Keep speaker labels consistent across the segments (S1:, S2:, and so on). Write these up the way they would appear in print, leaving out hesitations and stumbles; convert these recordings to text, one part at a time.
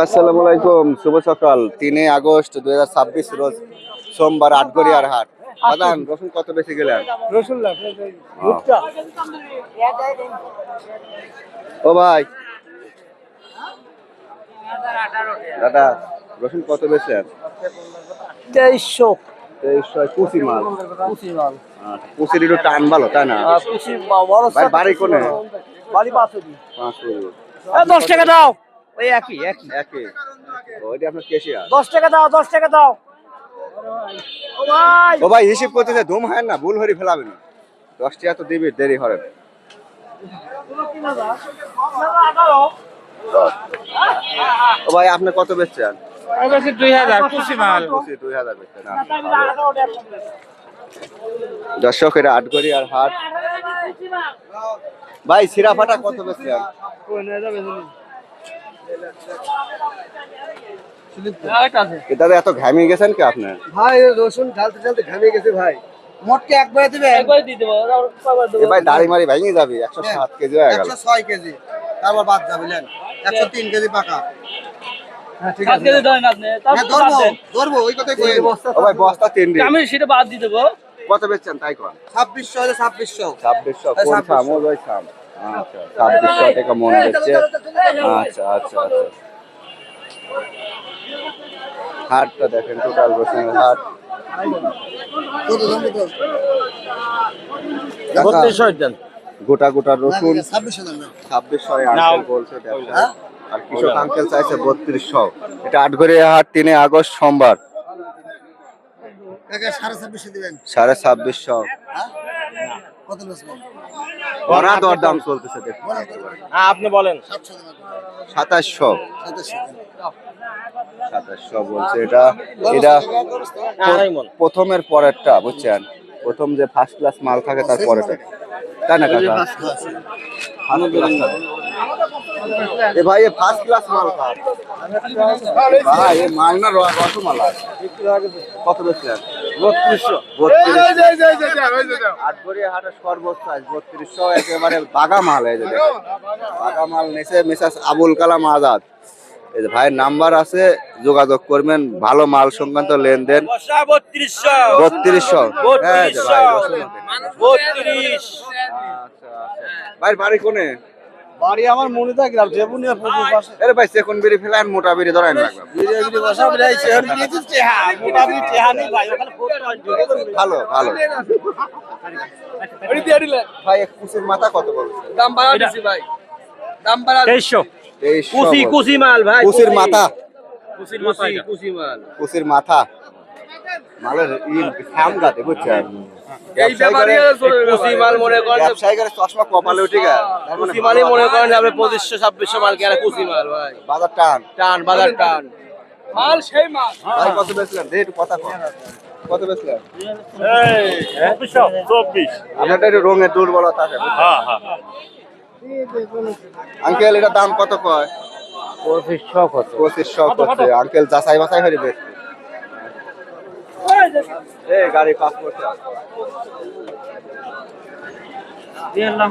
S1: আসসালামু আলাইকুম, শুভ সকাল। 3 আগস্ট 2026 রোজ সোমবার, আটগড়িয়ার হাট। বাদান রসুন কত বেশি গেলেন? ও ভাই দাদা, রসুন কত বেশি? 2300 কুচি মাল। কুচির একটু টান ভালো, তাই না? ভাই বাড়ি কোনে?
S2: 10 টাকা দাও। ওই একই একই
S1: একই। ওইটা আপনার কেশিয়া।
S2: 10 টাকা দাও, 10 টাকা দাও।
S1: ও ভাই হিসেব করতেছে, ধুম হয় না, ভুল হরি ফেলাবেন। 10 টাকা তো দিবি, দেরি হবে। ও ভাই আপনি কত বেচছেন?
S2: 2000 কুচি মাল।
S1: 2000 বেচছেন না? দর্শক, এটা আটগড়িয়ার হাট। ভাই সিরা ফাটা কত বেচছেন? দাদা এত ঘামিয়ে গেছেন কি আপনি?
S3: ভাই রসুন ঢালতে ঢালতে ঘামিয়ে গেছে ভাই। মোটকে একবারে দিবে?
S2: একবারে দিয়ে দেব।
S1: এ ভাই দাড়ি মারি ভেঙে যাবে। 107 কেজি হয়ে গেল।
S3: 106 কেজি, তারপর বাদ যাবেন 103 কেজি পাকা। হ্যাঁ ঠিক
S2: 7
S3: আছে,
S2: কেজি দেন আপনি।
S3: হ্যাঁ
S2: তারপর বাদ দেন।
S3: ধরবো ওই কথাই কই।
S1: ও ভাই বস্তা 3 দিন।
S2: আমি সেটা বাদ দিয়ে দেব।
S1: কত বেচছেন তাই কোন?
S3: 2600 হলে 2600।
S1: 2600 কোন সামো ভাই সাম। আচ্ছা 2600 টাকা মনে হচ্ছে। আচ্ছা আচ্ছা আচ্ছা। হাটটা দেখেন, টোটাল রসুনের হাট।
S3: কত দাম কত?
S2: 3200 দেন।
S1: গোটা গোটা রসুন
S3: 2600 দাম না।
S1: 2600 আঙ্কেল বলছে ব্যবসা। আর কৃষক আঙ্কেল চাইছে 3200। এটা আটগড়িয়া হাট, 3 আগস্ট সোমবার।
S3: কাকা 2650 দিবেন?
S1: 2650।
S3: হ্যাঁ কত লস বল?
S1: বড়া দরদাম চলতেছে দেখুন।
S2: হ্যাঁ আপনি বলেন।
S3: 700 দাম।
S1: 2700।
S3: 2700
S1: 2700 বলছে। এটা এটা প্রথমের পরেরটা বুঝছেন, প্রথম যে ফার্স্ট ক্লাস মাল থাকে তার পরেরটা, তাই না কাকা? এ ভাই এ ফার্স্ট ক্লাস মাল কার? ভাই এ মাল না রসমালা? কত বেচছেন? 3200। আটগড়িয়া হাটের সর্বোচ্চ 3200, একেবারে বাগা মাল। এই যে দেখেন, বাগা মাল নেছে মিসেস আবুল কালাম আজাদ। এই যে ভাইয়ের নাম্বার আছে, যোগাযোগ করবেন, ভালো মাল সংক্রান্ত লেনদেন। 3200। হ্যাঁ যে ভাই রসুন।
S2: 32।
S1: আচ্ছা ভাই বাড়ি কোনে?
S3: বাড়ি আমার মনিদা গ্রাম, জেবুনিয়া পুকুর পাশে।
S1: আরে ভাই সেকন্ড বিড়ি ফেলান, মোটা বিড়ি ধরাই লাগবে।
S3: বিড়ি বসা বিড়াই চেহারা দিয়েছিস চেহা, মোটা বিড়ি চেহা নেই ভাই, ওখানে ফটো আনছো।
S1: ভালো ভালো।
S3: ওই দিয়ে দিলে
S1: ভাই এক কুচির মাথা কত বলছে?
S3: দাম বাড়া দিছি ভাই, দাম বাড়া
S2: 2300।
S1: 2300
S2: কুচি মাল ভাই।
S1: কুচির মাথা।
S2: কুচির মাথা এটা। কুচি মাল।
S1: কুচির মাথা মালের খাম গাতে বুঝছেন।
S3: এই ব্যাপারে
S2: কুচি মাল মনে করেন,
S1: ব্যবসায়ী করে চশমা কপালে উঠে গেল।
S2: কুচি মালই মনে করেন আপনি 2500 2600 মাল কেন কুচি মাল ভাই।
S1: বাজার টান।
S2: টান বাজার টান।
S3: মাল সেই মাল।
S1: ভাই কত বেচলেন? দে একটু কথা কর। কত বেচলেন?
S2: এই 24।
S1: আপনাদের একটু রঙের দুর্বলতা আছে।
S2: হ্যাঁ হ্যাঁ।
S1: আঙ্কেল এটা দাম কত কয়?
S2: 2500 কত?
S1: 2500 করছে। আঙ্কেল যাচাই বাছাই করে বেচছে। এই গাড়ি পাস করছে।
S2: দিলাম।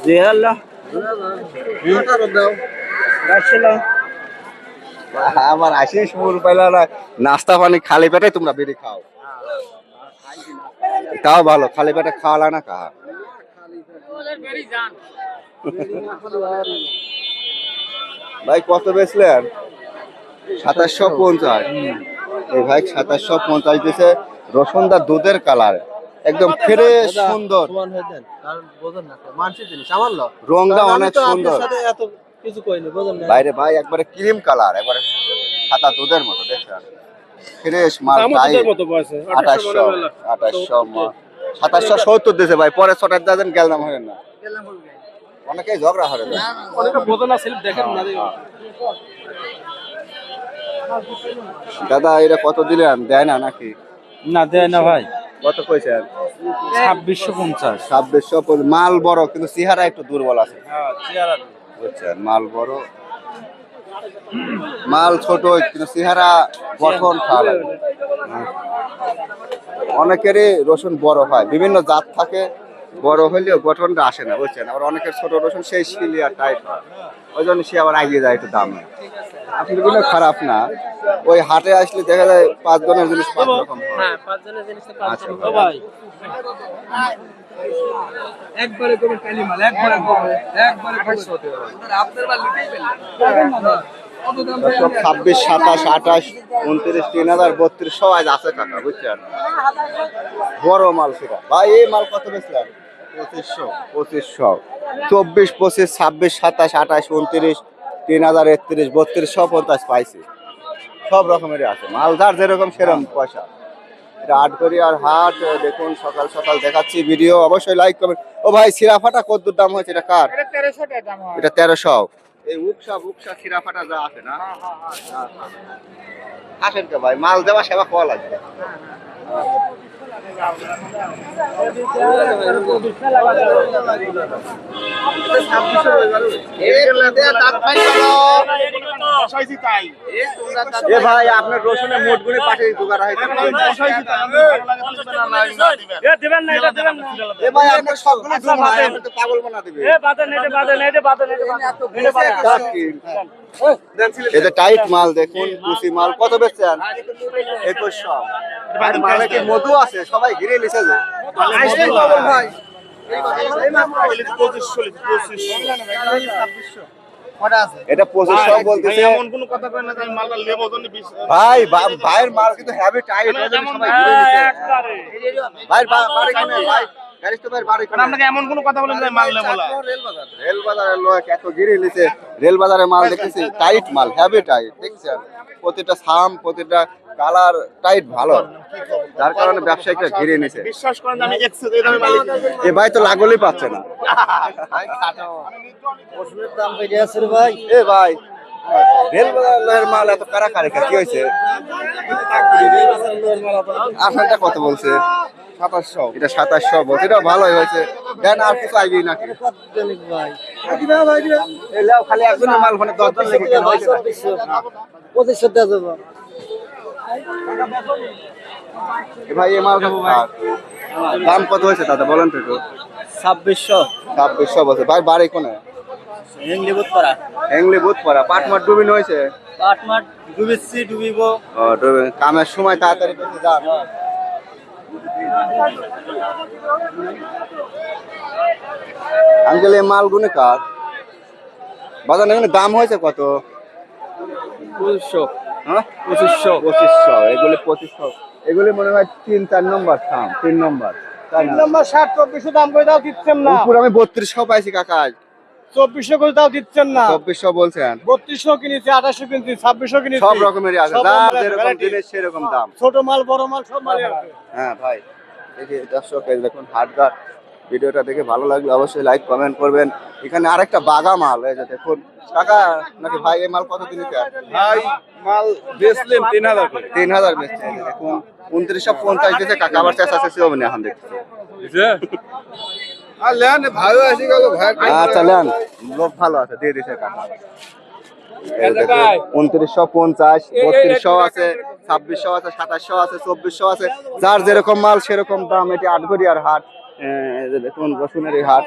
S2: দিলাম।
S1: আমার আশিস মূল পাইলা না, নাস্তা পানি খালি পেটে তোমরা বেরিয়ে খাও, তাও ভালো। খালি পেটে খাওয়ালা না কাহা। ভাই কত বেচলেন? 2750। এই ভাই 2750 দিছে। রসুনদার দুধের কালার, একদম ফ্রেশ সুন্দর। রংটা অনেক সুন্দর। বাইরে ভাই একবারে ক্রিম কালার, একবারে সাদা দুধের মতো দেখছেন। ফ্রেশ মাল। 2770 দিছে ভাই। পরে 6 টাকা দেন, গেল দাম হয় না। অনেকেই ঝগড়া করে যায়। দাদা এটা কত দিলেন? দেয় না নাকি?
S2: না দেয় না ভাই।
S1: কত কইছেন?
S2: 2650।
S1: 2600। মাল বড় কিন্তু চেহারা একটু দুর্বল আছে। বুঝছেন, মাল বড়, মাল ছোট কিন্তু চেহারা গঠন ভালো। অনেকেরই রসুন বড় হয়, বিভিন্ন জাত থাকে, বড় হইলেও গঠনটা আসে না বুঝছেন। আবার অনেকের ছোট রসুন সেই শিলিয়া টাইপ হয়, ওই জন্য সে আবার এগিয়ে যায় একটু দামে। আপনার খারাপ না, ওই হাটে আসলে দেখা যায় 5 জনের জিনিস 5 রকম হয়।
S2: হ্যাঁ 5 জনের জিনিস তো 5
S1: আচ্ছা।
S2: রকম ভাই।
S3: একবারে করে কালিমাল একবারে একবারে আপনার মাল নিতেই পেলেন কত দাম
S1: দর্শক 26, 27, 28, 29, 3000, 3200 আজ আছে কাকা, বুঝছেন? বড় মাল সেটা ভাই। এই মাল কত বেচলেন? 2500, 2400, 24, 25, 26, 27, 28, 29, 3000, 31, 3200, 50 পাইছি। সব রকমেরই আছে মাল, যার যেরকম সেরকম পয়সা। এটা আটঘরিয়ার হাট, দেখুন সকাল সকাল দেখাচ্ছি ভিডিও, অবশ্যই লাইক করবেন। ও ভাই সিরাফাটা কত দাম হয়েছে? এটা কার? এটা 1300। এই উকসা সিরাফাটা যা আছে না, আসেন কে ভাই, মাল দেওয়া সেবা পাওয়া লাগবে। এ ভাই আপনার রসুনের মোট গুলি পাঠিয়ে জোগাড় হয়েছে। এ ভাই আপনার সবগুলো জুম হয়, আপনি তো পাগল বানা দিবে। এই যে টাইট মাল দেখুন, কুচি মাল কত বেচছেন? 2100। আর মালে কি মধু আছে? সবাই ঘিরে লিছে যে ভাই। এটা 2500 বলতেছে
S4: এমন কোনো কথা কয় না যে আমি মালটা লেবো জন্য
S1: ভাই। ভাইয়ের মাল কিন্তু হেভি টাইট, ওই জন্য সবাই ঘিরে লিছে। ভাই বাড়ি কোনে ভাই? গাড়ি তো ভাই বাড়ি কোনে?
S4: আপনাকে এমন কোনো কথা বলেন যে আমি মাল লেবো না।
S1: রেল বাজারের লোক এত গিরে লিছে। রেল বাজারের মাল দেখতেছি টাইট মাল, হেভি টাইট, দেখছেন? প্রতিটা সাম, প্রতিটা কালার টাইট ভালো, যার কারণে ব্যবসায়িকরা ঘিরে নিছে।
S4: বিশ্বাস করেন যে আমি এক্সেস এই দামে মাল
S1: এ ভাই তো লাগলেই পাচ্ছে না।
S3: দাম বেড়ে আছে রে ভাই।
S1: এ ভাই রেল বাজারের মাল এত কারাকারি কি হয়েছে? আপনারটা কত বলছে? 2700। এটা 2700 বলছে, এটা ভালোই হয়েছে। দেন আর কিছু আইবি নাকি?
S3: ভাই
S1: এই লাও খালি একজনের মাল, মানে 10 জন লেগে কেন হয়েছে না?
S3: 2500 দেওয়া যাবে।
S1: এ ভাই এই মাল দাম কত হয়েছে দাদা বলেন তো একটু।
S3: 2600
S1: 2600 বলছে ভাই। বাড়ি কোনে?
S3: হেংলি বুতপাড়া।
S1: হেংলি বুথপাড়া। পাটমাট ডুবিন হয়েছে?
S3: কাটমাট ডুবিছি ডুবিব।
S1: ও ডুবে, কামের সময় তাড়াতাড়ি পেতে যান। আঙ্কেল এই মালগুলো কার? বাজার এখানে দাম হয়েছে কত?
S3: 2500
S1: হ্যাঁ
S3: 2500
S1: 2500। এগুলি 2500। এগুলি মনে হয় 3-4 নম্বর থাম, 3 নম্বর। তাই না?
S3: নাম্বার 60 2400 দাম করে দাও দিচ্ছেন না।
S1: উপর আমি 3200 পাইছি কাকা।
S3: 2400 করে দাও দিচ্ছেন না।
S1: 2400 বলছেন?
S3: 3200 কিনেছি, 2800 কিনেছি, 2600 কিনেছি।
S1: সব রকমেরই আছে,
S3: সব
S1: যার
S3: রকমের
S1: যেরকম
S3: variety।
S1: জিনিস সেরকম দাম।
S3: ছোট মাল বড় মাল সব মালই আছে।
S1: হ্যাঁ ভাই, এই যে দর্শক এই দেখুন হাটঘাট, ভিডিওটা দেখে ভালো লাগলে অবশ্যই লাইক কমেন্ট করবেন। এখানে আরেকটা বাগা মাল, এই যে দেখুন কাকা নাকি ভাই, এই মাল কত কিনেছে?
S4: ভাই মাল বেচলেন 3000 করে
S1: 3000 বেচছে। এই যে দেখুন 2950 দিতে কাকা, আবার চেষ্টা চেষ্টা হবে না এখন দেখছি।
S4: আর লেন ভাইও আসি গেল ভাই
S1: আচ্ছা নেন, লোক ভালো আছে, দিয়ে দিছে কাকা। এই দেখুন 2950, 3200 আছে, 2600 আছে, 2700 আছে, 2400 আছে, যার যেরকম মাল সেরকম দাম। এটি আটঘরিয়ার হাট, এই যে দেখুন রসুনের এই হাট।